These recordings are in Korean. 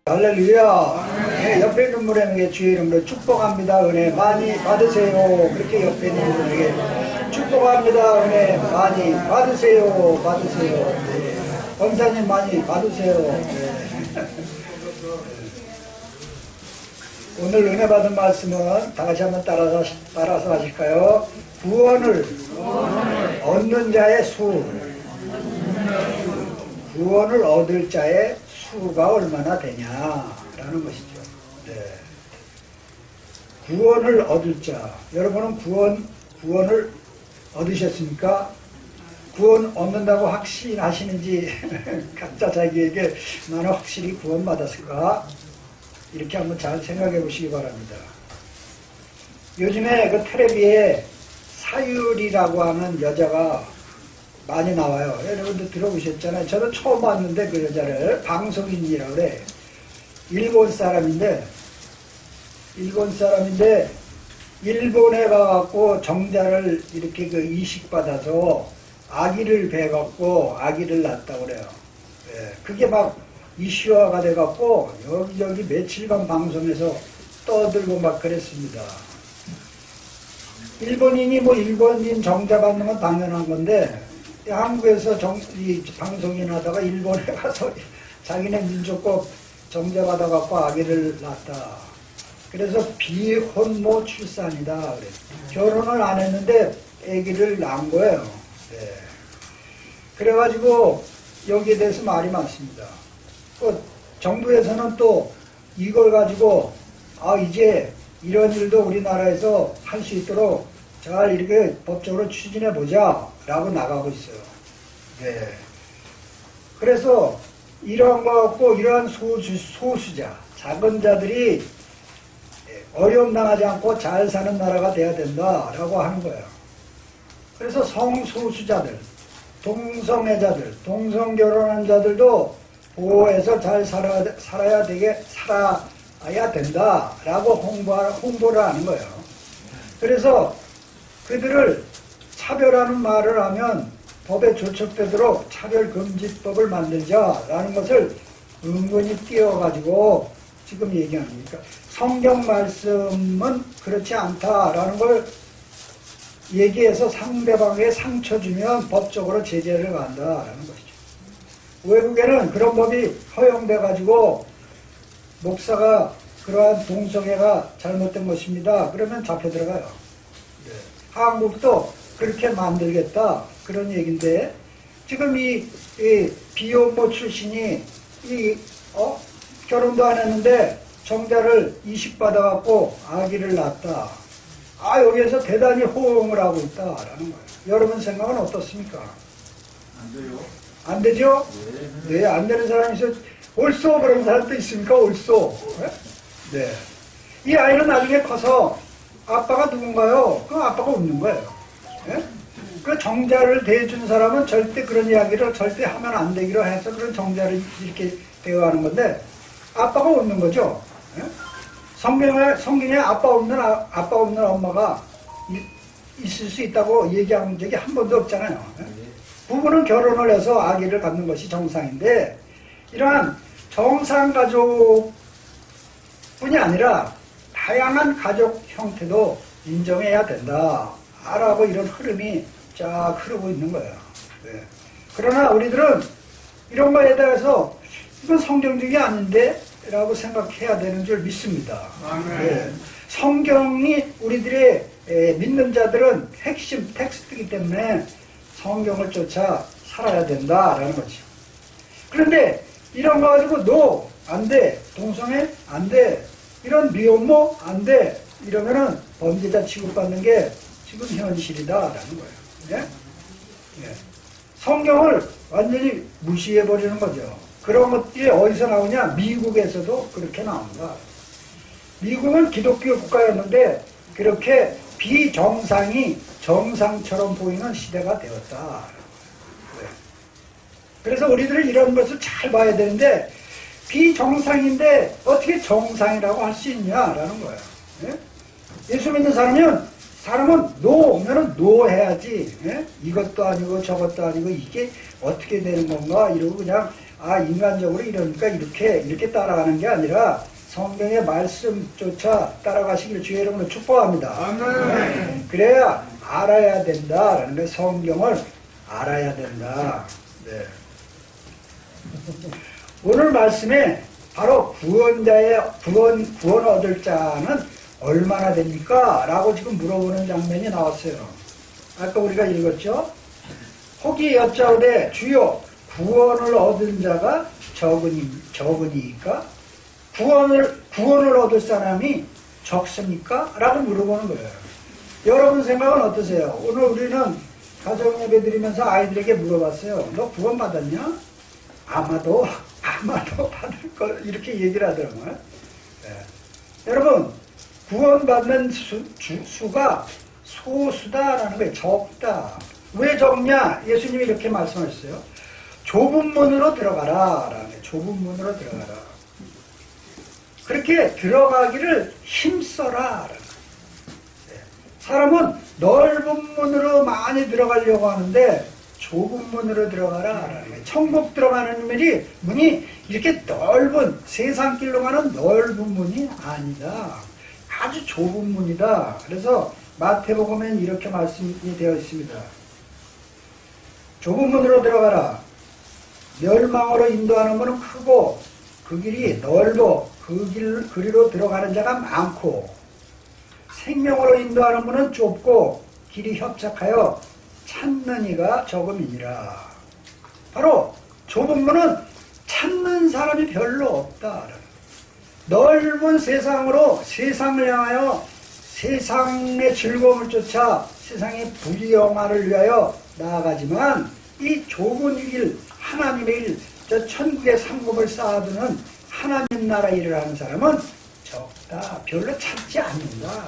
할렐루야. 네, 옆에 있는 분에게 주의 이름으로 축복합니다. 은혜 많이 받으세요. 그렇게 옆에 있는 분에게 축복합니다. 은혜 많이 받으세요. 받으세요. 네. 권사님 많이 받으세요. 네. 오늘 은혜 받은 말씀은 다 같이 한번 따라서 하실까요? 구원을 얻는 자의 수. 구원을 얻을 자의 수가 얼마나 되냐라는 것이죠. 네. 구원을 얻을 자. 여러분은 구원을 얻으셨습니까? 구원 얻는다고 확신하시는지 각자 자기에게 나는 확실히 구원받았을까? 이렇게 한번 잘 생각해 보시기 바랍니다. 요즘에 그 텔레비에 사유리라고 하는 여자가 많이 나와요. 여러분들 들어보셨잖아요. 저는 처음 봤는데 그 여자를 방송인이라고 그래. 일본 사람인데 일본에 가갖고 정자를 이렇게 그 이식받아서 아기를 배갖고 아기를 낳았다고 그래요. 예, 그게 막 이슈화가 돼갖고 여기저기 며칠간 방송에서 떠들고 막 그랬습니다. 일본인이 뭐 일본인 정자 받는 건 당연한 건데 한국에서 이 방송인 하다가 일본에 가서 자기네 민족국 정자 받아갖고 아기를 낳았다. 그래서 비혼모 출산이다. 그래. 결혼을 안 했는데 아기를 낳은 거예요. 네. 그래가지고 여기에 대해서 말이 많습니다. 또 정부에서는 또 이걸 가지고 이제 이런 일도 우리나라에서 할 수 있도록 잘 이렇게 법적으로 추진해 보자 라고 나가고 있어요. 네. 그래서 이러한 거 갖고 이러한 소수자, 작은 자들이 어려움 당하지 않고 잘 사는 나라가 돼야 된다라고 하는 거예요. 그래서 성소수자들, 동성애자들, 동성결혼한 자들도 보호해서 잘 살아야 된다라고 홍보를 하는 거예요. 그래서 그들을 차별하는 말을 하면 법에 조촉되도록 차별금지법을 만들자라는 것을 은근히 띄워가지고 지금 얘기합니다. 성경 말씀은 그렇지 않다라는 걸 얘기해서 상대방에게 상처 주면 법적으로 제재를 간다라는 것이죠. 외국에는 그런 법이 허용돼가지고 목사가 그러한 동성애가 잘못된 것입니다. 그러면 잡혀 들어가요. 네. 한국도 그렇게 만들겠다 그런 얘기인데 지금 이 비혼모 출신이 결혼도 안 했는데 정자를 이식받아갖고 아기를 낳았다. 여기에서 대단히 호응을 하고 있다라는 거예요. 여러분 생각은 어떻습니까? 안 돼요. 안 되죠? 네. 네, 안 되는 사람이 있어. 옳소 그런 사람도 있습니까? 옳소. 네. 이 아이는 나중에 커서 아빠가 누군가요? 그 아빠가 없는 거예요. 네? 그 정자를 대해준 사람은 절대 그런 이야기를 절대 하면 안 되기로 해서 그런 정자를 이렇게 대화하는 건데 아빠가 없는 거죠. 네? 성경에 아빠 없는 엄마가 있을 수 있다고 얘기한 적이 한 번도 없잖아요. 네? 부부는 결혼을 해서 아기를 갖는 것이 정상인데 이러한 정상 가족뿐이 아니라 다양한 가족 형태도 인정해야 된다 라고 이런 흐름이 쫙 흐르고 있는 거예요. 네. 그러나 우리들은 이런 거에 대해서 이건 성경적이 아닌데 라고 생각해야 되는 줄 믿습니다. 네. 성경이 우리들의 믿는 자들은 핵심 텍스트이기 때문에 성경을 쫓아 살아야 된다라는 거죠. 그런데 이런 거 가지고 안 돼, 동성애 안 돼, 이런 미혼모 안 돼, 이러면은 범죄자 취급받는 게 지금 현실이다라는 거예요. 네? 네. 성경을 완전히 무시해버리는 거죠. 그런 것들이 어디서 나오냐? 미국에서도 그렇게 나온다. 미국은 기독교 국가였는데 그렇게 비정상이 정상처럼 보이는 시대가 되었다. 네. 그래서 우리들은 이런 것을 잘 봐야 되는데 비정상인데 어떻게 정상이라고 할 수 있냐라는 거예요. 네? 예수 믿는 사람은 노면은 노 해야지. 네? 이것도 아니고 저것도 아니고 이게 어떻게 되는 건가 이러고 그냥 인간적으로 이러니까 이렇게 따라가는 게 아니라 성경의 말씀조차 따라가시기를 주의 이름으로 축복합니다. 아멘. 그래야 알아야 된다라는 게 성경을 알아야 된다. 네. 오늘 말씀에 바로 구원 얻을 자는 얼마나 됩니까? 라고 지금 물어보는 장면이 나왔어요. 아까 우리가 읽었죠? 혹이 여짜오되 주여 구원을 얻은 자가 적으니까 구원을 얻을 사람이 적습니까? 라고 물어보는 거예요. 여러분 생각은 어떠세요? 오늘 우리는 가정예배 드리면서 아이들에게 물어봤어요. 너 구원 받았냐? 아마도 받을 거 이렇게 얘기를 하더라고요. 네. 여러분 구원받는 수가 소수다라는 거예요. 적다. 왜 적냐? 예수님이 이렇게 말씀하셨어요. 좁은 문으로 들어가라. 라는 거예요. 좁은 문으로 들어가라. 그렇게 들어가기를 힘써라. 네. 사람은 넓은 문으로 많이 들어가려고 하는데 좁은 문으로 들어가라. 천국 들어가는 문이 이렇게 넓은 세상길로 가는 넓은 문이 아니다. 아주 좁은 문이다. 그래서 마태복음엔 이렇게 말씀이 되어 있습니다. 좁은 문으로 들어가라. 멸망으로 인도하는 문은 크고 그 길이 넓어 그리로 들어가는 자가 많고 생명으로 인도하는 문은 좁고 길이 협착하여 찾는 이가 적음이니라. 바로 좁은 문은 찾는 사람이 별로 없다. 넓은 세상으로 세상을 향하여 세상의 즐거움을 쫓아 세상의 부귀영화를 위하여 나아가지만 이 좁은 길, 하나님의 일, 저 천국의 상급을 쌓아두는 하나님 나라 일을 하는 사람은 적다. 별로 찾지 않는다.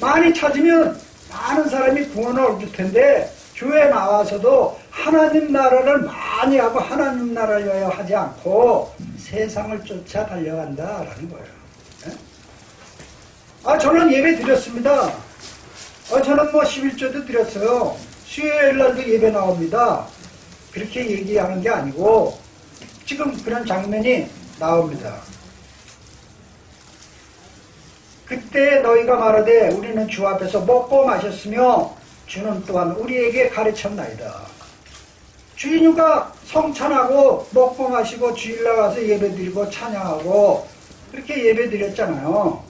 많이 찾으면 많은 사람이 구원을 얻을 텐데 교회 나와서도 하나님 나라를 많이 하고 하나님 나라를 위하여 하지 않고 세상을 쫓아 달려간다라는 거예요. 저는 예배 드렸습니다. 저는 11조도 드렸어요. 수요일 날도 예배 나옵니다. 그렇게 얘기하는 게 아니고 지금 그런 장면이 나옵니다. 그때 너희가 말하되 우리는 주 앞에서 먹고 마셨으며 주는 또한 우리에게 가르쳤나이다. 주인과 성찬하고 먹고 마시고 주일날 와서 예배드리고 찬양하고 그렇게 예배드렸잖아요.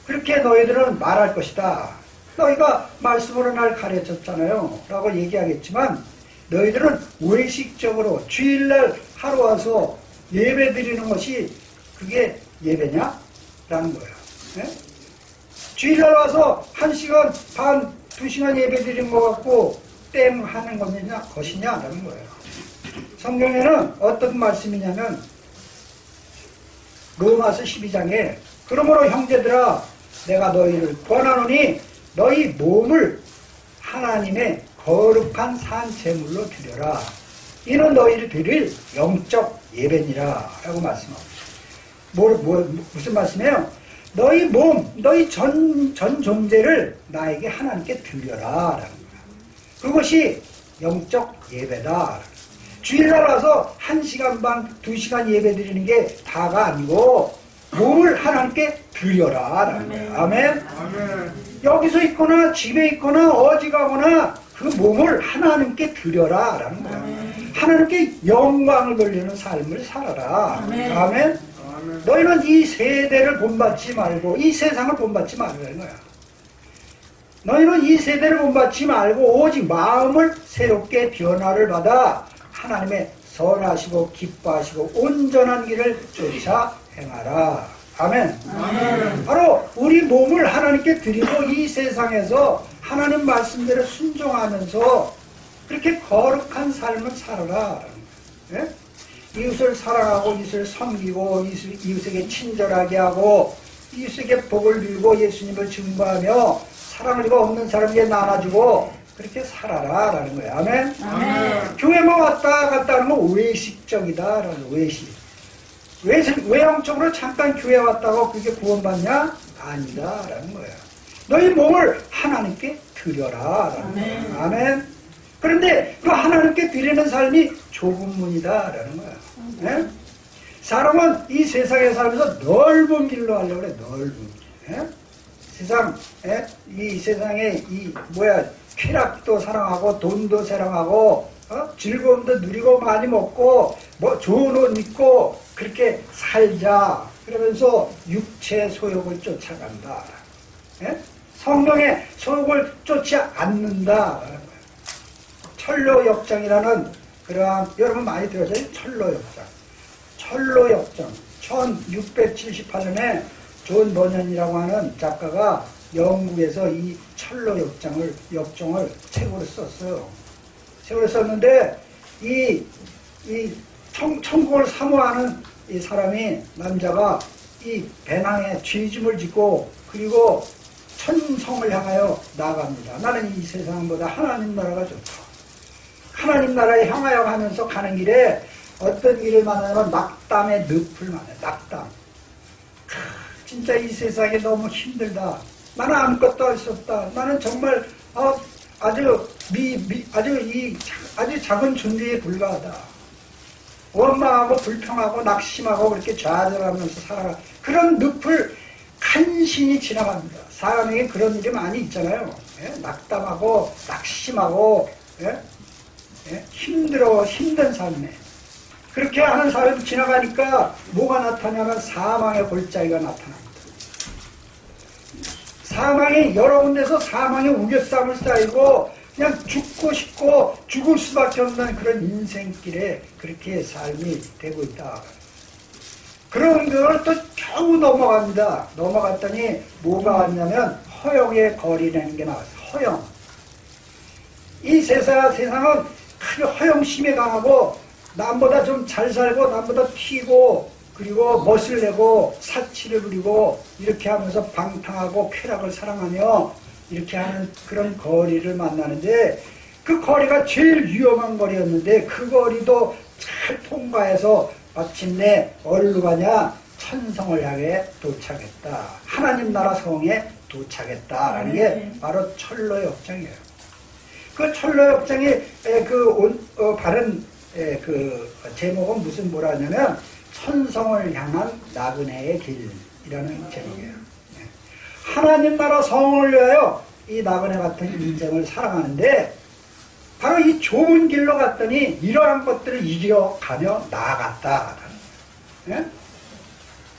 그렇게 너희들은 말할 것이다. 너희가 말씀으로 날 가르쳤잖아요. 라고 얘기하겠지만 너희들은 외식적으로 주일날 하루 와서 예배드리는 것이 그게 예배냐? 라는 거예요. 네? 주일날 와서 1시간 반, 2시간 예배 드린 것 같고 땡 하는 것이냐? 라는 거예요. 성경에는 어떤 말씀이냐면 로마서 12장에 그러므로 형제들아 내가 너희를 권하노니 너희 몸을 하나님의 거룩한 산 제물로 드려라. 이는 너희를 드릴 영적 예배니라 라고 말씀합니다. 무슨 말씀이에요? 너희 몸, 너희 전 존재를 나에게 하나님께 드려라 라는 거야. 그것이 영적 예배다. 주일날 와서 1시간 반, 2시간 예배 드리는 게 다가 아니고 몸을 하나님께 드려라 라는 거야. 아멘. 아멘. 여기서 있거나 집에 있거나 어디 가거나 그 몸을 하나님께 드려라 라는 거야. 하나님께 영광을 돌리는 삶을 살아라. 아멘. 아멘. 너희는 이 세대를 본받지 말고 이 세상을 본받지 말라는 거야. 너희는 이 세대를 본받지 말고 오직 마음을 새롭게 변화를 받아 하나님의 선하시고 기뻐하시고 온전한 길을 쫓아 행하라. 아멘. 아멘. 바로 우리 몸을 하나님께 드리고 이 세상에서 하나님 말씀대로 순종하면서 그렇게 거룩한 삶을 살아라. 네? 이웃을 사랑하고 이웃을 섬기고 이웃에게 친절하게 하고 이웃에게 복을 빌고 예수님을 증거하며 사랑을 이고 없는 사람에게 나눠주고 그렇게 살아라 라는 거예요. 아멘. 아멘. 교회만 왔다 갔다 하는 건 외식적이다 라는 외식. 외형적으로 잠깐 교회 왔다고 그게 구원받냐? 아니다 라는 거예요. 너희 몸을 하나님께 드려라 라는 거예요. 아멘. 그런데 그 하나님께 드리는 삶이 좁은 문이다라는 거야. 예? 사람은 이 세상에 살면서 넓은 길로 하려고 그래. 넓은 길. 예? 세상, 예? 이 세상에 쾌락도 사랑하고 돈도 사랑하고 즐거움도 누리고 많이 먹고 뭐 좋은 옷 입고 그렇게 살자. 그러면서 육체의 소욕을 쫓아간다. 예? 성령의 소욕을 쫓지 않는다. 철로역정이라는 그러한 여러분 많이 들으세요? 철로역정. 철로역정. 1678년에 존 버년이라고 하는 작가가 영국에서 이 철로역정을 책으로 썼어요. 책으로 썼는데 이 천국을 사모하는 이 사람이 남자가 이 배낭에 죄짐을 짓고 그리고 천성을 향하여 나아갑니다. 나는 이 세상보다 하나님 나라가 좋다. 하나님 나라에 향하여 가면서 가는 길에 어떤 길을 만나면 낙담의 늪을 만나요. 낙담. 진짜 이 세상이 너무 힘들다. 나는 아무것도 할 수 없다. 나는 정말 아주 작은 존재에 불과하다. 원망하고 불평하고 낙심하고 그렇게 좌절하면서 살아가. 그런 늪을 간신히 지나갑니다. 사람에게 그런 일이 많이 있잖아요. 예? 낙담하고 낙심하고 힘든 삶에 그렇게 하는 사람이 지나가니까 뭐가 나타나면 사망의 골짜기가 나타납니다. 사망이 여러 군데서 사망의 우겨쌈을 쌓이고 그냥 죽고 싶고 죽을 수밖에 없는 그런 인생길에 그렇게 삶이 되고 있다. 그런 걸 또 겨우 넘어갑니다. 넘어갔더니 뭐가 왔냐면 허영의 거리라는 게 나왔어요. 허영. 이 세상은 크게 허영심에 강하고 남보다 좀 잘 살고 남보다 튀고 그리고 멋을 내고 사치를 부리고 이렇게 하면서 방탕하고 쾌락을 사랑하며 이렇게 하는 그런 거리를 만나는데 그 거리가 제일 위험한 거리였는데 그 거리도 잘 통과해서 마침내 어디로 가냐? 천성을 향해 도착했다. 하나님 나라 성에 도착했다라는 게 바로 철로역정이에요. 그 철로역정의 바른 제목은 무슨 뭐라 하냐면 천성을 향한 나그네의 길이라는 제목이에요. 하나님 나라 성을 위하여 이 나그네 같은 인생을 살아가는데 바로 이 좁은 길로 갔더니 이러한 것들을 이겨가며 나아갔다. 예?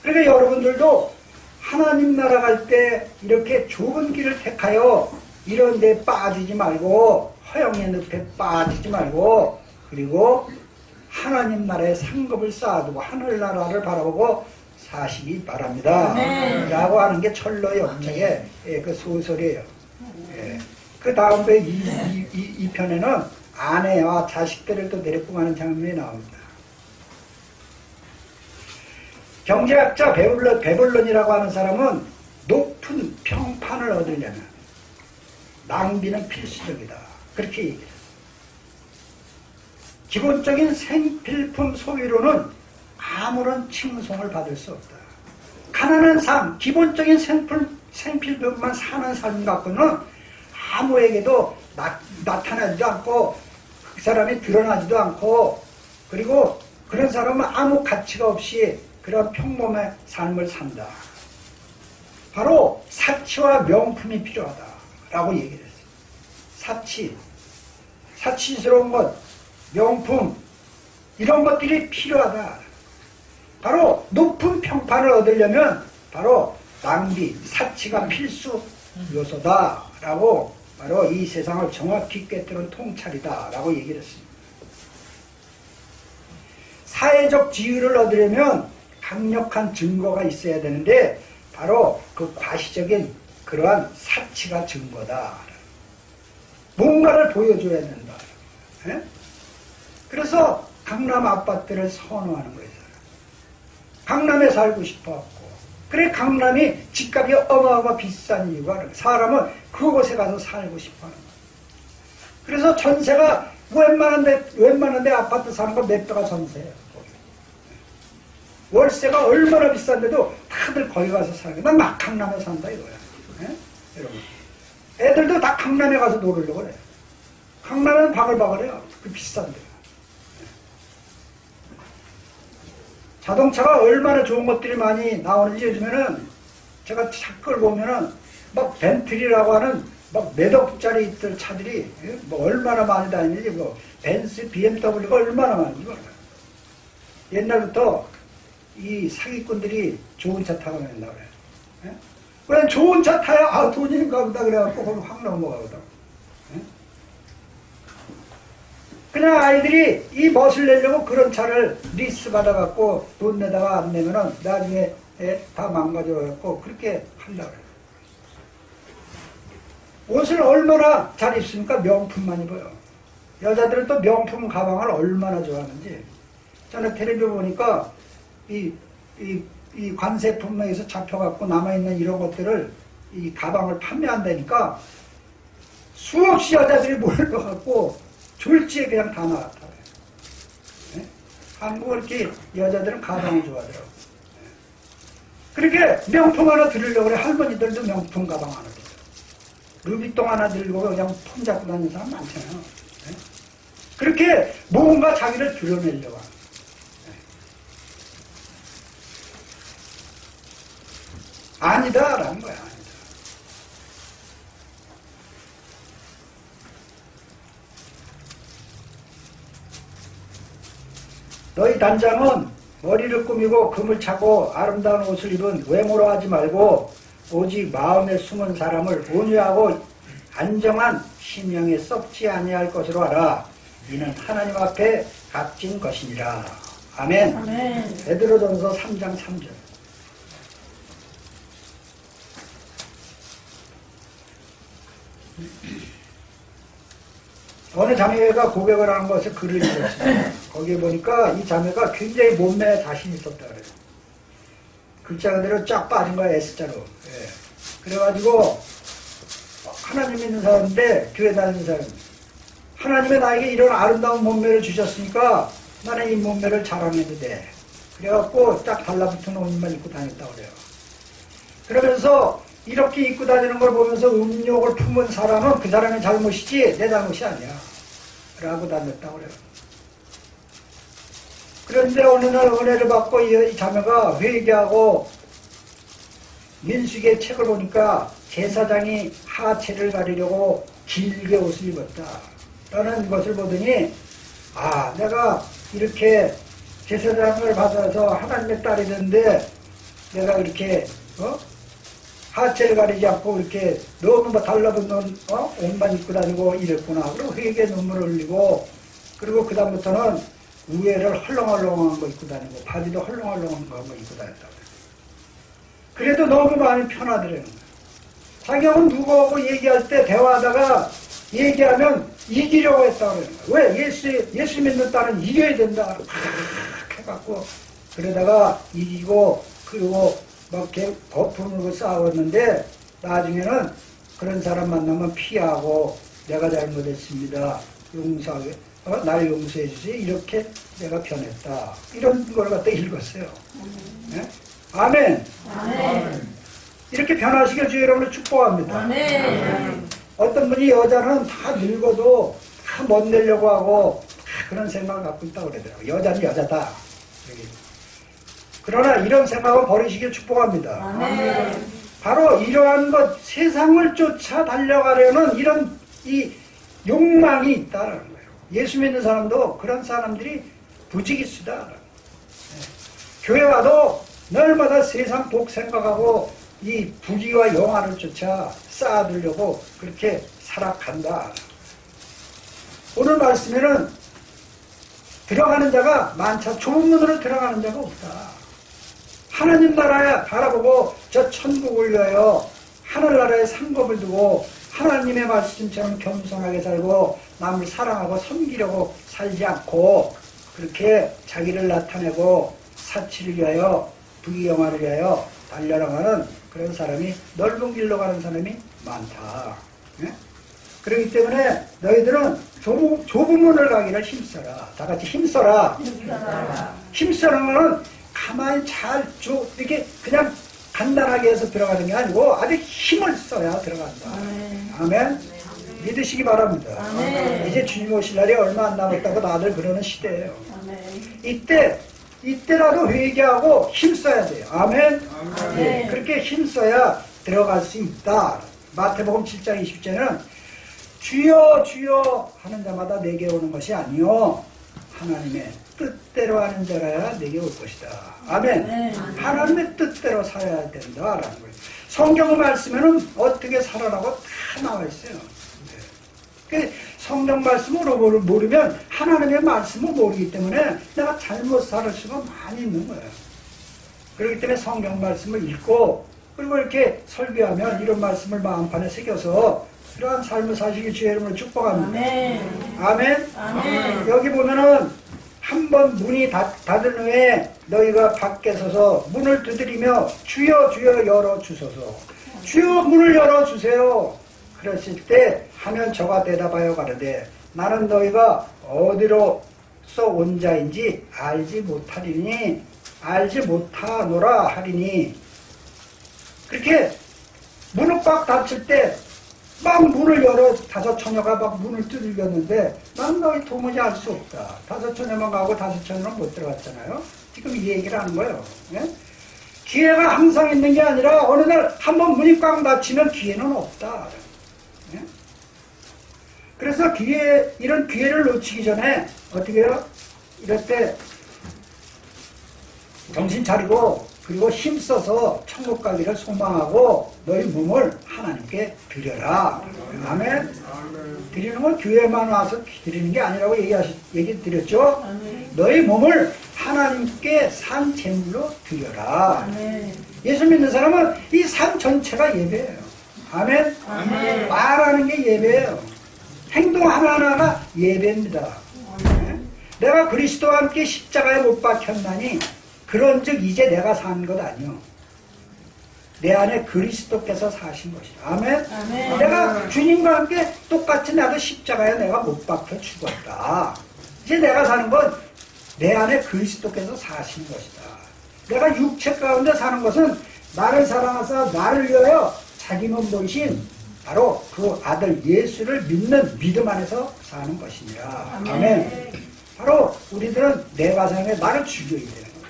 그러니까 여러분들도 하나님 나라 갈 때 이렇게 좁은 길을 택하여 이런 데 빠지지 말고 허영의 늪에 빠지지 말고 그리고 하나님 나라의 상급을 쌓아두고 하늘나라를 바라보고 사시기 바랍니다. 라고 하는 게 철로역정의 그 소설이에요. 예. 그 다음 배 이 편에는 아내와 자식들을 또 데리고 가는 장면이 나옵니다. 경제학자 베블론이라고 하는 사람은 높은 평판을 얻으려면 낭비는 필수적이다. 그렇게 얘기해요. 기본적인 생필품 소유로는 아무런 칭송을 받을 수 없다. 가난한 삶, 기본적인 생필품만 사는 삶 갖고는 아무에게도 나타나지도 않고 그 사람이 드러나지도 않고 그리고 그런 사람은 아무 가치가 없이 그런 평범한 삶을 산다. 바로 사치와 명품이 필요하다라고 얘기를 했어요. 사치스러운 것, 명품 이런 것들이 필요하다. 바로 높은 평판을 얻으려면 바로 낭비, 사치가 필수 요소다라고 바로 이 세상을 정확히 꿰뚫은 통찰이다라고 얘기를 했습니다. 사회적 지위를 얻으려면 강력한 증거가 있어야 되는데 바로 그 과시적인 그러한 사치가 증거다. 뭔가를 보여줘야 된다. 예? 그래서 강남 아파트를 선호하는 거예요. 강남에 살고 싶어갖고. 그래 강남이 집값이 어마어마 비싼 이유가 사람은 그곳에 가서 살고 싶어하는 거예요. 그래서 전세가 웬만한데 아파트 사는 거 몇 배가 전세예요. 월세가 얼마나 비싼데도 다들 거기 가서 사는 거야. 난 막 강남에 산다 이거야. 예? 여러분. 애들도 다 강남에 가서 놀으려고 그래. 강남은 바글바글해요. 그 비싼데. 자동차가 얼마나 좋은 것들이 많이 나오는지 요즘에는 제가 차를 보면은 막 벤틀리라고 하는 막 몇 억짜리 있던 차들이 뭐 얼마나 많이 다니는지 뭐 벤츠, BMW가 얼마나 많은지 몰라요. 옛날부터 이 사기꾼들이 좋은 차 타고 다닌다고 그래요. 예? 그냥 좋은 차 타야 아 돈인가 보다 그래갖고 거기 확 넘어가거든. 예? 그냥 아이들이 이 멋을 내려고 그런 차를 리스 받아갖고 돈 내다가 안 내면은 나중에 다 망가져갖고 그렇게 한다고 그래요. 옷을 얼마나 잘 입습니까? 명품만 입어요. 여자들은 또 명품 가방을 얼마나 좋아하는지. 저는 텔레비전 보니까 이 관세품에서 잡혀갖고 남아있는 이런 것들을 이 가방을 판매한다니까 수없이 여자들이 몰려갖고 졸지에 그냥 다 나왔다. 네? 한국은 이렇게 여자들은 가방을 좋아하더라고. 네. 그렇게 명품 하나 들으려고 그래. 할머니들도 명품 가방 하나 들어. 루비통 하나 들고 그냥 폰 잡고 다니는 사람 많잖아요. 네? 그렇게 뭔가 자기를 드러내려고 하는. 네. 아니다라는 거야. 아니다. 너희 단장은 머리를 꾸미고 금을 차고 아름다운 옷을 입은 외모로 하지 말고 오직 마음에 숨은 사람을 온유하고 안정한 심령에 썩지 아니할 것으로 알아. 이는 하나님 앞에 값진 것이니라. 아멘. 아멘. 베드로전서 3장 3절. 어느 자매가 고백을 하는 것을 글을 읽었습니다. 거기에 보니까 이 자매가 굉장히 몸매에 자신이 있었다 그래요. 글자 그대로 쫙 빠진 거야, S자로. 예. 그래가지고, 하나님 믿는 사람인데, 교회 다니는 사람. 하나님의 나에게 이런 아름다운 몸매를 주셨으니까, 나는 이 몸매를 자랑해도 돼. 그래갖고, 딱 달라붙은 옷만 입고 다녔다고 그래요. 그러면서, 이렇게 입고 다니는 걸 보면서 음욕을 품은 사람은 그 사람의 잘못이지, 내 잘못이 아니야. 라고 다녔다고 그래요. 그런데 어느 날 은혜를 받고 이 자매가 회개하고 민수기의 책을 보니까 제사장이 하체를 가리려고 길게 옷을 입었다 라는 것을 보더니 아 내가 이렇게 제사장을 받아서 하나님의 딸이 됐는데 내가 이렇게 하체를 가리지 않고 이렇게 너무 달라붙는 옷만 입고 다니고 이랬구나. 그리고 회개의 눈물을 흘리고 그리고 그 다음부터는 우회를 헐렁헐렁한 거 입고 다니고 바지도 헐렁헐렁한 거 입고 다녔다고. 그래도 너무 마음이 편하더라는 거예요. 자기하고 누구하고 얘기할 때 대화하다가 얘기하면 이기려고 했다고 그러는 거예요. 왜? 예수 믿는 딸은 이겨야 된다. 팍 해갖고 그러다가 이기고 그리고 막 이렇게 거품으로 싸웠는데 나중에는 그런 사람 만나면 피하고 내가 잘못했습니다. 용서하게. 날 용서해 주세요. 이렇게 내가 변했다. 이런 걸 갖다 읽었어요. 네? 아멘. 아멘. 이렇게 변화시켜 주여 여러분을 축복합니다. 아멘. 어떤 분이 여자는 다 늙어도 다 멋내려고 하고 그런 생각을 갖고 있다고 그러더라고요. 여자는 여자다. 그러나 이런 생각은 버리시길 축복합니다. 아멘. 바로 이러한 것, 세상을 쫓아 달려가려는 이런 이 욕망이 있다는 거예요. 예수 믿는 사람도 그런 사람들이 부지기수다. 교회 와도 날마다 세상 복 생각하고 이 부귀와 영화를 쫓아 쌓아두려고 그렇게 살아간다. 오늘 말씀에는 들어가는 자가 많자 좁은 문으로 들어가는 자가 없다. 하나님 나라에 바라보고 저 천국을 위하여 하늘나라에 상급을 두고 하나님의 말씀처럼 겸손하게 살고 남을 사랑하고 섬기려고 살지 않고 그렇게 자기를 나타내고 사치를 위하여 부귀영화를 위하여 달려나가는 그런 사람이 넓은 길로 가는 사람이 많다. 네? 그렇기 때문에 너희들은 좁은 문을 가기를 힘써라. 다 같이 힘써라. 힘쓰는 거는 가만히 잘 이렇게 그냥 간단하게 해서 들어가는 게 아니고 아주 힘을 써야 들어간다. 아멘. 믿으시기 바랍니다. 아멘. 이제 주님 오실 날이 얼마 안 남았다고 다들 그러는 시대예요. 아멘. 이때라도 회개하고 힘써야 돼요. 아멘. 아멘. 예, 그렇게 힘써야 들어갈 수 있다. 마태복음 7장 20절은 주여 주여 하는 자마다 내게 오는 것이 아니요 하나님의 뜻대로 하는 자라야 내게 올 것이다. 아멘. 네. 하나님의 뜻대로 살아야 된다라는 거예요. 성경 말씀에는 어떻게 살아라고 다 나와 있어요. 그 성경 말씀을 모르면 하나님의 말씀을 모르기 때문에 내가 잘못 살 수가 많이 있는 거예요. 그렇기 때문에 성경 말씀을 읽고 그리고 이렇게 설교하면 이런 말씀을 마음판에 새겨서 그러한 삶을 사시기 주의 이름으로 축복합니다. 아멘. 아멘. 아멘. 여기 보면은 한번 문이 닫은 후에 너희가 밖에 서서 문을 두드리며 주여 주여 열어주소서. 주여 문을 열어주세요. 그랬을 때 하면 저가 대답하여 가로되 나는 너희가 어디로서 온 자인지 알지 못하노라 하리니. 그렇게 문을 꽉 닫힐 때 막 문을 열어 다섯 처녀가 막 문을 두들겼는데 난 너희 도무지 알 수 없다. 다섯 처녀만 가고 다섯 처녀는 못 들어갔잖아요. 지금 이 얘기를 하는 거예요. 예? 기회가 항상 있는 게 아니라 어느 날 한번 문이 꽉 닫히면 기회는 없다. 예? 그래서 이런 기회를 놓치기 전에 어떻게 해요? 이럴 때 정신 차리고 그리고 힘써서 천국 가기를 소망하고 너희 몸을 하나님께 드려라. 아멘. 드리는 건 교회만 와서 드리는 게 아니라고 얘기 드렸죠. 너희 몸을 하나님께 산 제물로 드려라. 아멘. 예수 믿는 사람은 이 삶 전체가 예배예요. 아멘. 아멘. 말하는 게 예배예요. 행동 하나하나가 예배입니다. 내가 그리스도와 함께 십자가에 못 박혔나니 그런즉 이제 내가 사는 것 아니요 내 안에 그리스도께서 사신 것이다. 아멘. 아멘. 내가 주님과 함께 똑같이 나도 십자가에 내가 못 박혀 죽었다. 이제 내가 사는 건 내 안에 그리스도께서 사신 것이다. 내가 육체 가운데 사는 것은 나를 사랑하사 나를 위하여 자기 몸 버리신 바로 그 아들 예수를 믿는 믿음 안에서 사는 것이니라. 아멘. 바로 우리들은 내 가상에 나를 죽여야 되는 거예요.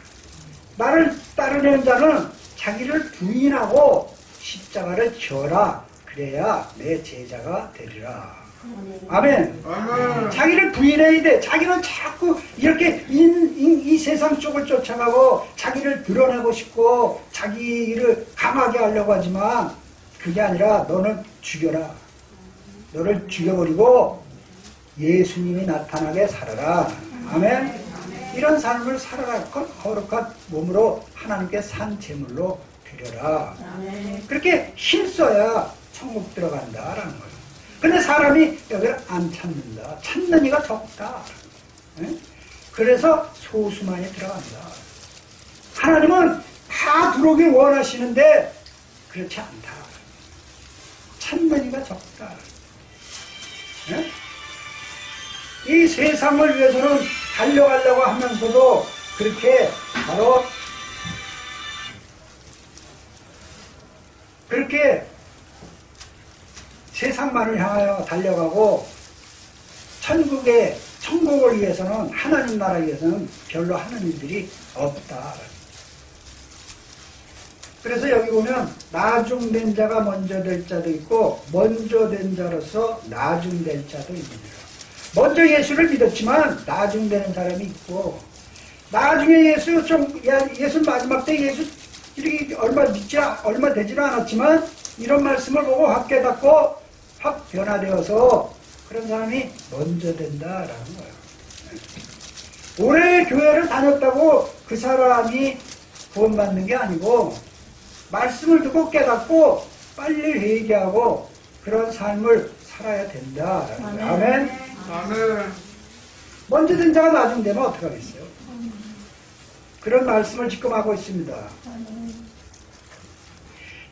나를 따르는 자는 자기를 부인하고 십자가를 져라. 그래야 내 제자가 되리라. 아멘. 자기를 부인해야 돼. 자기는 자꾸 이렇게 이 세상 쪽을 쫓아가고 자기를 드러내고 싶고 자기를 강하게 하려고 하지만 그게 아니라 너는 죽여라. 너를 죽여버리고 예수님이 나타나게 살아라. 아멘. 이런 삶을 살아갈 것 거룩한 몸으로 하나님께 산 제물로 드려라. 그렇게 힘써야 천국 들어간다라는 거예요. 근데 사람이 여기를 안 찾는다. 찾는 이가 적다. 그래서 소수만이 들어간다. 하나님은 다 들어오길 원하시는데 그렇지 않다. 찾는 이가 적다. 이 세상을 위해서는 달려가려고 하면서도 그렇게 바로 그렇게 세상만을 향하여 달려가고 천국을 위해서는 하나님 나라 위해서는 별로 하는 일들이 없다. 그래서 여기 보면 나중된 자가 먼저 될 자도 있고 먼저 된 자로서 나중될 자도 있습니다. 먼저 예수를 믿었지만 나중되는 사람이 있고 나중에 예수 마지막 때 예수 이렇게 얼마 되지는 않았지만 이런 말씀을 보고 확 깨닫고 확 변화되어서 그런 사람이 먼저 된다라는 거예요. 오래 교회를 다녔다고 그 사람이 구원받는 게 아니고 말씀을 듣고 깨닫고 빨리 회개하고 그런 삶을 살아야 된다라는 거예요. 아멘. 아멘. 먼저 된 자가 나중 되면 어떡하겠어요? 그런 말씀을 지금 하고 있습니다.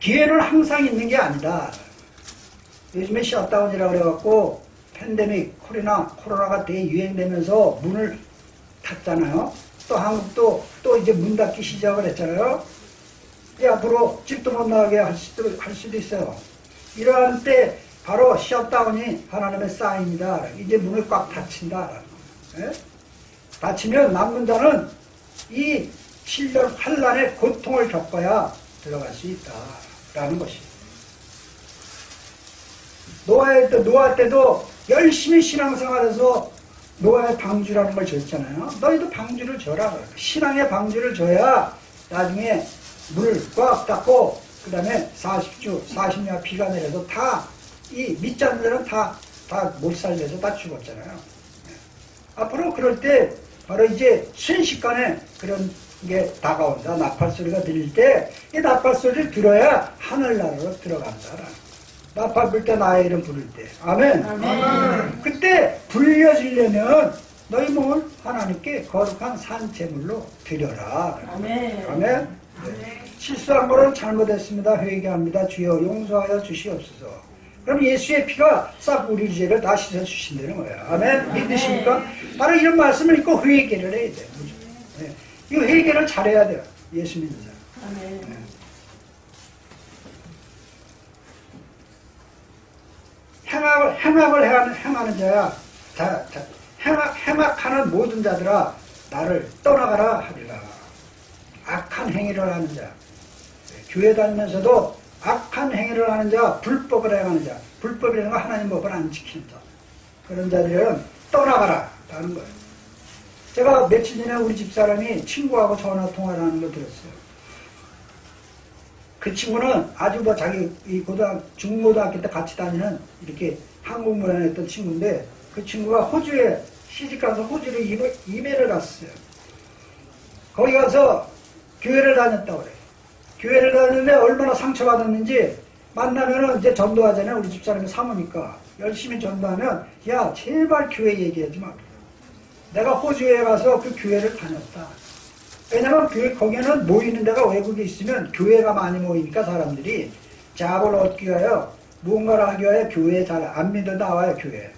기회는 항상 있는 게 아니다. 요즘에 셧다운이라고 그래갖고 팬데믹, 코로나가 대유행되면서 문을 닫잖아요. 또 한국도 또 이제 문 닫기 시작을 했잖아요. 이제 앞으로 집도 못 나가게 할 수도 있어요. 이러한 때 바로 셧다운이 하나님의 사인이다. 이제 문을 꽉 닫힌다. 예? 닫히면 남는 자는 이 7년 환란의 고통을 겪어야 들어갈 수 있다라는 것이에요. 노아 때도 열심히 신앙생활해서 노아의 방주라는 걸 줬잖아요. 너희도 방주를 줘라. 신앙의 방주를 줘야 나중에 물 꽉 닫고 그 다음에 40주, 40년 비가 내려도 다 이 믿지 않는 데는 다 못 살려서 다 죽었잖아요. 앞으로 그럴 때 바로 이제 순식간에 그런 게 다가온다. 나팔 소리가 들릴 때 이 나팔 소리를 들어야 하늘나라로 들어간다. 나팔 불 때 나의 이름 부를 때. 아멘. 아멘. 그때 불려지려면 너희 몸을 하나님께 거룩한 산제물로 드려라. 아멘. 아멘. 네. 실수한 거는 잘못했습니다. 회개합니다. 주여 용서하여 주시옵소서. 그럼 예수의 피가 싹 우리 죄를 다 씻어주신다는 거예요. 아멘. 믿으십니까? 바로 이런 말씀을 읽고 회개를 해야 돼요. 네. 이 회개를 잘해야 돼요. 예수 믿는 사람. 아멘. 네. 행악을 행하는 자야. 행악하는 모든 자들아 나를 떠나가라 하리라. 악한 행위를 하는 자. 교회 다니면서도 악한 행위를 하는 자, 불법을 행하는 자. 불법이라는 건 하나님 법을 안 지키는 자. 그런 자들은 떠나가라 라는 거예요. 제가 며칠 전에 우리 집사람이 친구하고 전화통화를 하는 걸 들었어요. 그 친구는 아주 뭐 자기 이 중고등학교 때 같이 다니는 이렇게 한국 문화에 했던 친구인데 그 친구가 호주에 시집가서 호주로 이민을 갔어요. 거기 가서 교회를 다녔다고 그래요. 교회를 다녔는데 얼마나 상처받았는지 만나면은 이제 전도하잖아요. 우리 집사람이 사모니까 열심히 전도하면 야 제발 교회 얘기하지 마. 내가 호주에 가서 그 교회를 다녔다. 왜냐면 거기는 모이는 데가 외국에 있으면 교회가 많이 모이니까 사람들이 잡을 얻기 위하여 무언가를 하기 위하여 교회에 잘 안 믿어 나와요. 교회에.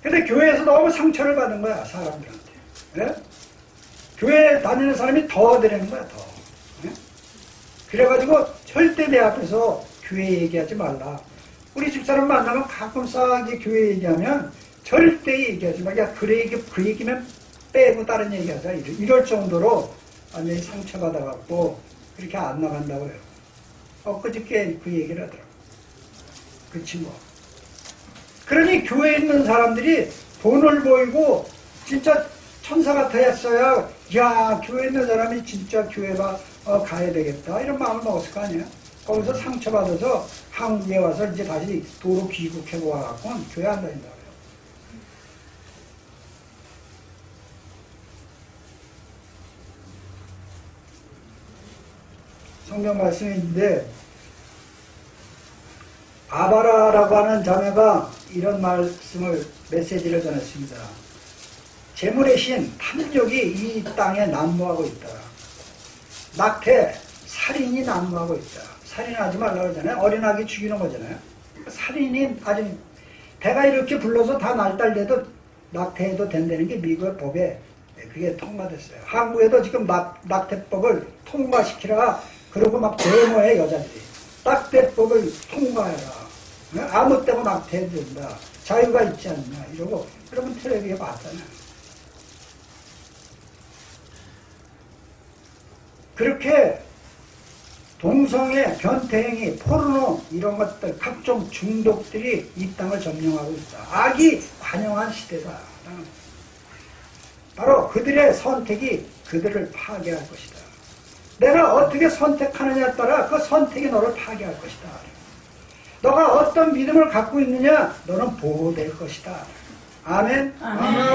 근데 교회에서 너무 상처를 받은 거야 사람들한테. 예? 교회 다니는 사람이 더 되는 거야 더. 예? 그래가지고 절대 내 앞에서 교회 얘기하지 말라. 우리 집사람 만나면 가끔 싸게 교회 얘기하면 절대 얘기하지 마. 야 그 얘기면 빼고 다른 얘기하자. 이럴 정도로 완전히 상처받아갖고 그렇게 안 나간다고 해요. 엊그저께 그 얘기를 하더라고. 그 친구. 그러니 교회에 있는 사람들이 돈을 모이고 진짜 천사 같았어야 야 교회에 있는 사람이 진짜 교회가 가야 되겠다 이런 마음을 먹었을 거 아니에요. 거기서 상처받아서 한국에 와서 이제 다시 도로 귀국하고 와갖고 교회 안 다닌다고 해요. 성경 말씀이 있는데 아바라라고 하는 자매가 이런 말씀을 메시지를 전했습니다. 재물의 신 탐욕이 이 땅에 난무하고 있다. 낙태, 살인이 난무하고 있다. 살인하지 말라고 하잖아요. 어린아기 죽이는 거잖아요. 살인이 아주 배가 이렇게 불러서 다 날달려도 낙태해도 된다는 게 미국의 법에 그게 통과됐어요. 한국에도 지금 낙태법을 통과시키라 그러고 막 데모해 여자들이. 낙태법을 통과해라. 아무 때고 낙태해도 된다. 자유가 있지 않나 이러고 그러면 텔레비에 봤잖아요. 그렇게 동성애, 변태행위, 포르노 이런 것들 각종 중독들이 이 땅을 점령하고 있다. 악이 관영한 시대다. 바로 그들의 선택이 그들을 파괴할 것이다. 내가 어떻게 선택하느냐에 따라 그 선택이 너를 파괴할 것이다. 너가 어떤 믿음을 갖고 있느냐 너는 보호될 것이다. 아멘.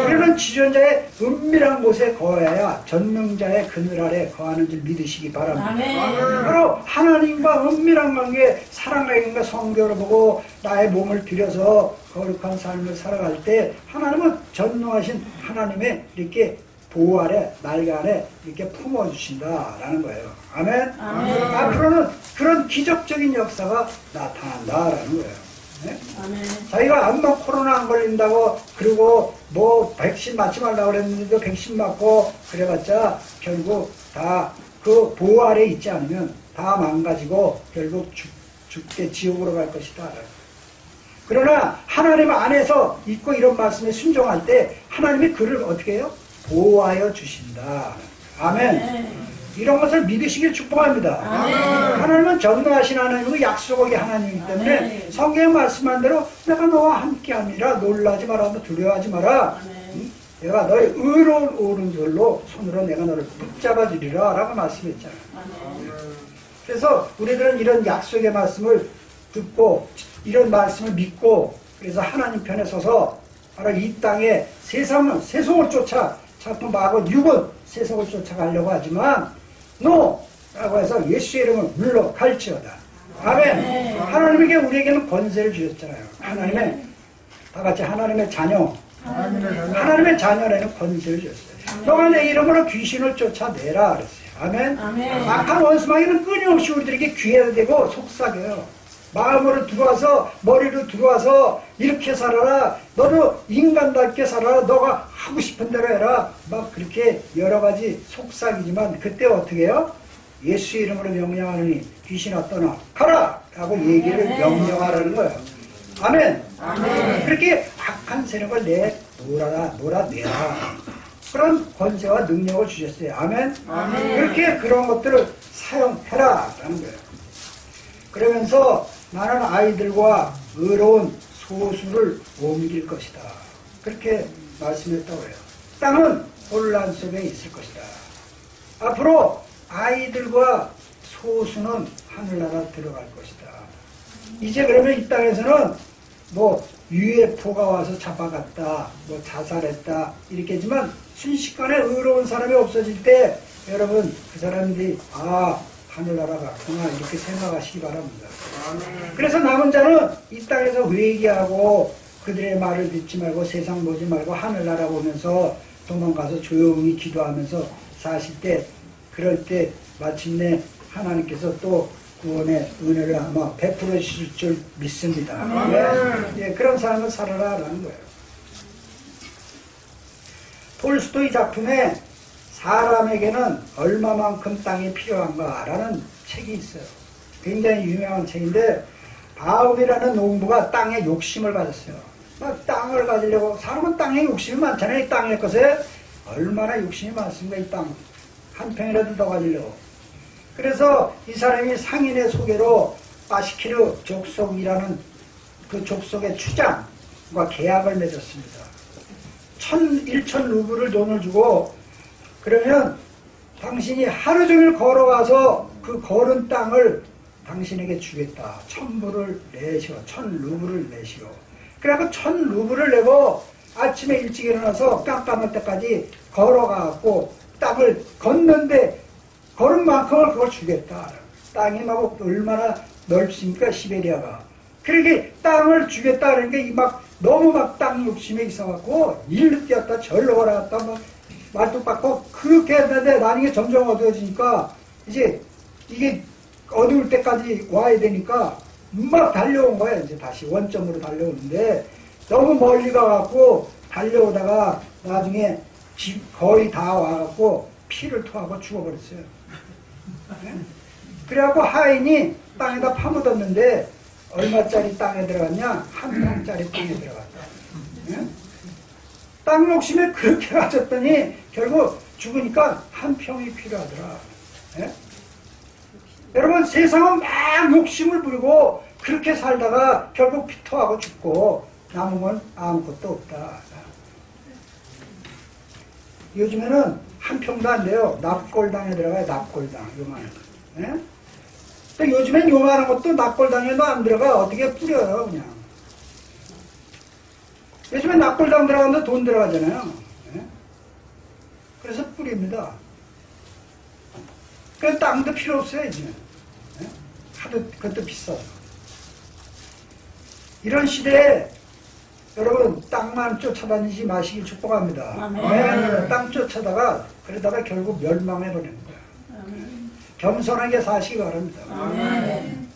우리는 지존자의 은밀한 곳에 거해야 전능자의 그늘 아래 거하는 줄 믿으시기 바랍니다. 아멘. 바로 하나님과 은밀한 관계, 사랑과 성교를 보고 나의 몸을 들여서 거룩한 삶을 살아갈 때 하나님은 전능하신 하나님의 이렇게 보호 아래, 날개 아래 이렇게 품어주신다라는 거예요. 아멘. 아멘. 앞으로는 그런 기적적인 역사가 나타난다라는 거예요. 네? 아멘. 자기가 암만 코로나 안 걸린다고 그리고 뭐 백신 맞지 말라고 그랬는데도 백신 맞고 그래봤자 결국 다 그 보호 아래 있지 않으면 다 망가지고 결국 죽게 지옥으로 갈 것이다. 그러나 하나님 안에서 있고 이런 말씀에 순종할 때 하나님이 그를 어떻게 해요? 보호하여 주신다. 아멘. 이런 것을 믿으시길 축복합니다. 하나님은 전능하신 하나님이고 약속의 하나님이기 때문에 성경 말씀한 대로 내가 너와 함께함이라 놀라지 마라 두려워하지 마라. 내가 너의 의로운 오른손으로 손으로 내가 너를 붙잡아 주리라 라고 말씀했잖아요. 그래서 우리들은 이런 약속의 말씀을 듣고 이런 말씀을 믿고 그래서 하나님 편에 서서 바로 이 땅에 세속을 쫓아 자꾸 마고 육은 세속을 쫓아가려고 하지만 노! 라고 해서 예수의 이름을 물러갈지어다. 아멘. 하나님에게 우리에게는 권세를 주셨잖아요. 하나님의 다 같이 하나님의 자녀. 하나님의 자녀라는 권세를 주셨어요. 너가 내 이름으로 귀신을 쫓아내라 그랬어요. 아멘. 악한 원수마귀는 끊임없이 우리들에게 귀해야 되고 속삭여요. 마음으로 들어와서 머리로 들어와서 이렇게 살아라. 너도 인간답게 살아라. 너가 하고 싶은 대로 해라. 막 그렇게 여러 가지 속삭이지만 그때 어떻게 해요? 예수 이름으로 명령하느니 귀신아 떠나 가라 라고 얘기를 명령하라는 거예요. 아멘. 그렇게 악한 세력을 몰아내라. 그런 권세와 능력을 주셨어요. 아멘. 그렇게 그런 것들을 사용해라 라는 거예요. 그러면서 나는 아이들과 의로운 소수를 옮길 것이다. 그렇게 말씀했다고 해요. 땅은 혼란 속에 있을 것이다. 앞으로 아이들과 소수는 하늘나라 들어갈 것이다. 이제 그러면 이 땅에서는 뭐 UFO가 와서 잡아갔다, 뭐 자살했다 이렇게 했지만 순식간에 의로운 사람이 없어질 때 여러분 그 사람들이 하늘나라 갔구나 이렇게 생각하시기 바랍니다. 그래서 남은 자는 이 땅에서 회개하고 그들의 말을 듣지 말고 세상 보지 말고 하늘나라 보면서 도망가서 조용히 기도하면서 사실 때 그럴 때 마침내 하나님께서 또 구원의 은혜를 아마 베풀어 주실 줄 믿습니다. 예, 그런 삶을 살아라라는 거예요. 톨스토이 작품에 사람에게는 얼마만큼 땅이 필요한가라는 책이 있어요. 굉장히 유명한 책인데 바울이라는 농부가 땅에 욕심을 가졌어요. 막 땅을 가지려고 사람은 땅에 욕심이 많잖아요. 이 땅의 것에 얼마나 욕심이 많습니까? 이 땅 한 평이라도 더 가지려고. 그래서 이 사람이 상인의 소개로 바시키르 족속이라는 그 족속의 추장과 계약을 맺었습니다. 1,000 루블을 돈을 주고 그러면 당신이 하루 종일 걸어가서 그 걸은 땅을 당신에게 주겠다. 1,000불을 내시오. 1,000루블을 내시오. 그래갖고 1,000루블을 내고 아침에 일찍 일어나서 깜깜할 때까지 걸어가갖고 땅을 걷는데 걸은 만큼을 그걸 주겠다. 땅이 막 얼마나 넓습니까? 시베리아가. 그렇게 땅을 주겠다 그러니까 막 너무 막 땅 욕심에 있어갖고 일로 뛰었다 절로 걸어갔다 막 말뚝 박고 그렇게 했는데 나중에 점점 어두워지니까 이제 이게 어두울 때까지 와야 되니까 막 달려온 거예요. 이제 다시 원점으로 달려오는데 너무 멀리 가갖고 달려오다가 나중에 집 거의 다 와갖고 피를 토하고 죽어버렸어요. 네? 그래갖고 하인이 땅에다 파묻었는데 얼마짜리 땅에 들어갔냐? 1평짜리 땅에 들어갔다. 네? 땅 욕심에 그렇게 가졌더니 결국 죽으니까 1평이 필요하더라. 네? 여러분 세상은 막 욕심을 부리고 그렇게 살다가 결국 피토하고 죽고 남은 건 아무것도 없다. 요즘에는 1평도 안 돼요. 납골당에 들어가요. 납골당 요만한 거. 네? 근데 요즘엔 요만한 것도 납골당에도 안 들어가. 어떻게 뿌려요 그냥. 요즘엔 납골당 들어가는데 돈 들어가잖아요. 네? 그래서 뿌립니다. 그래서 땅도 필요 없어요 이제. 네? 하도 그것도 비싸서. 이런 시대에 여러분 땅만 쫓아다니지 마시길 축복합니다. 네, 땅 쫓아다가 그러다가 결국 멸망해버리는 거예요. 겸손하게 사시기 바랍니다.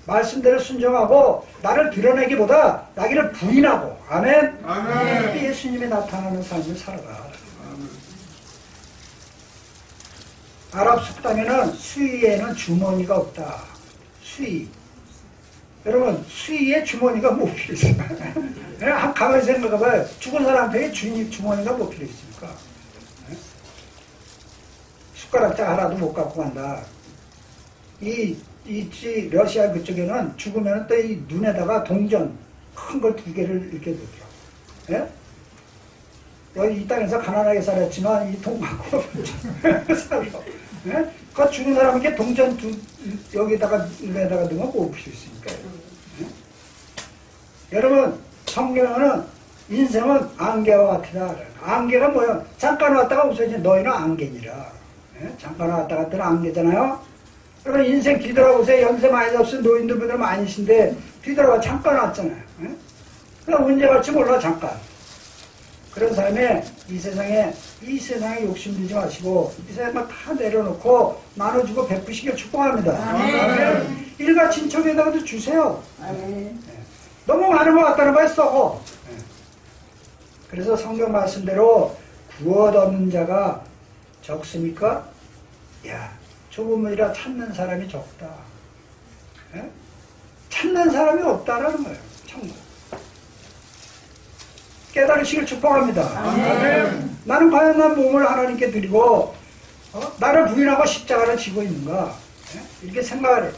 말씀대로 순종하고 나를 드러내기보다 나기를 부인하고 아멘. 예수님이 나타나는 삶을 살아가. 아랍 속담에는 수의에는 주머니가 없다. 수의. 여러분 수의의 주머니가 뭐 필요 있습니까? 가만히 생각해봐요. 죽은 사람한테 주머니가 뭐 필요 있습니까? 숟가락장 하나도 못 갖고 간다. 러시아 그쪽에는 죽으면 또 이 눈에다가 동전 큰 걸 2개를 이렇게 넣더라고. 예? 여기 이 땅에서 가난하게 살았지만 이 돈 갖고 살아. 예? 그 죽은 사람에게 동전 여기다가 눈에다가 넣으면 뭐 필요 있습니까? 예? 여러분 성경은 인생은 안개와 같으다. 안개가 뭐야? 잠깐 왔다가 없어지지. 너희는 안개니라. 예? 잠깐 왔다 갔더니 안개잖아요. 여러분 인생 뒤돌아보세요. 연세 많이 잡수신 노인들보다 많으신데 뒤돌아봐 잠깐 왔잖아요. 예? 그럼 언제 갈지 몰라 잠깐. 그런 삶에 이 세상에 욕심들지 마시고 이 세상을 다 내려놓고 나눠주고 베푸시길 축복합니다. 아멘. 일가 친척에다가도 주세요. 아멘. 너무 많은 것 같다는 거에 썩어. 그래서 성경 말씀대로 구원 얻는 자가 적습니까? 야, 조금이라 찾는 사람이 적다. 예? 찾는 사람이 없다라는 거예요. 천국. 깨달으시길 축복합니다. 아멘. 나는 과연 난 몸을 하나님께 드리고 나를 부인하고 십자가를 지고 있는가? 예? 이렇게 생각을 해요.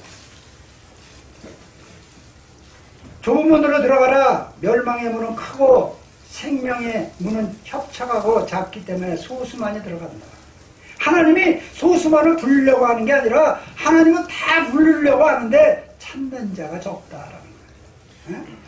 좁은 문으로 들어가라. 멸망의 문은 크고 생명의 문은 협착하고 작기 때문에 소수만이 들어간다. 하나님이 소수만을 부르려고 하는 게 아니라 하나님은 다 부르려고 하는데 찾는 자가 적다라는 거예요. 예?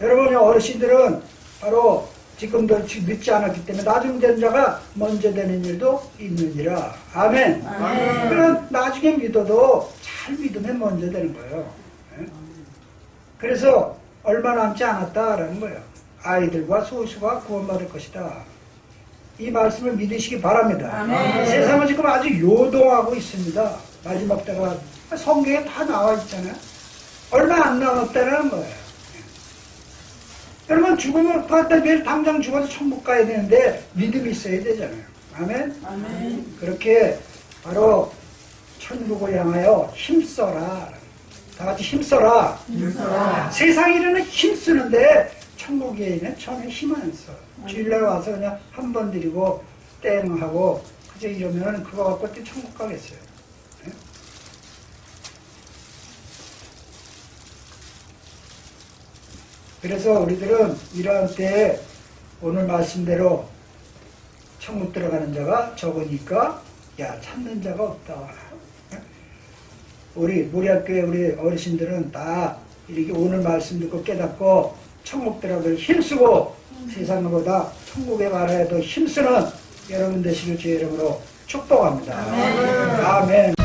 여러분 어르신들은 바로 지금도 늦지 않았기 때문에 나중 된 자가 먼저 되는 일도 있느니라. 아멘. 아멘. 그럼 나중에 믿어도 잘 믿으면 먼저 되는 거예요. 예? 그래서 얼마 남지 않았다라는 거예요. 아이들과 소수가 구원받을 것이다. 이 말씀을 믿으시기 바랍니다. 아멘. 세상은 지금 아주 요동하고 있습니다. 마지막 때가 성경에 다 나와 있잖아요. 얼마 안 남았다는 거예요. 여러분 죽으면 내일 당장 죽어서 천국 가야 되는데 믿음이 있어야 되잖아요. 아멘. 아멘. 그렇게 바로 천국을 향하여 힘써라. 다 같이 힘써라. 세상 일에는 힘쓰는데 천국에 있는 전혀 힘 안 써. 주일날 와서 그냥 한 번 드리고 땡 하고 그저 이러면 그거 갖고 어떻게 천국 가겠어요. 네? 그래서 우리들은 이러한 때에 오늘 말씀대로 천국 들어가는 자가 적으니까 찾는 자가 없다. 우리 모리학교의 우리 어르신들은 다 이렇게 오늘 말씀 듣고 깨닫고 천국 들어가길 힘쓰고 세상보다 천국에 가라에도 힘쓰는 여러분 되시길 주의 이름으로 축복합니다. 아멘.